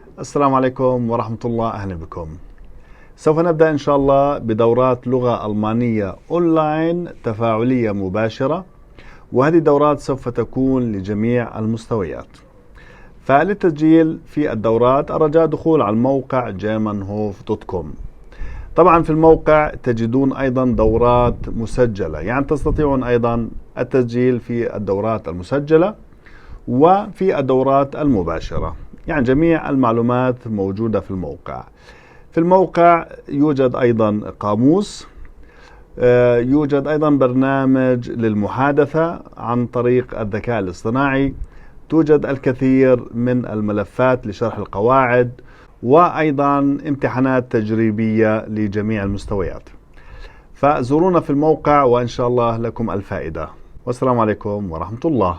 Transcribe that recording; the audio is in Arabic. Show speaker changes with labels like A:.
A: السلام عليكم ورحمة الله، أهلا بكم. سوف نبدأ إن شاء الله بدورات لغة ألمانية أونلاين تفاعلية مباشرة، وهذه الدورات سوف تكون لجميع المستويات. فللتسجيل في الدورات الرجاء دخول على الموقع germanhof.com. طبعا في الموقع تجدون أيضا دورات مسجلة، يعني تستطيعون أيضا التسجيل في الدورات المسجلة وفي الدورات المباشرة، يعني جميع المعلومات موجودة في الموقع. في الموقع يوجد أيضا قاموس، يوجد أيضا برنامج للمحادثة عن طريق الذكاء الاصطناعي، توجد الكثير من الملفات لشرح القواعد، وأيضا امتحانات تجريبية لجميع المستويات. فزورونا في الموقع وإن شاء الله لكم الفائدة، والسلام عليكم ورحمة الله.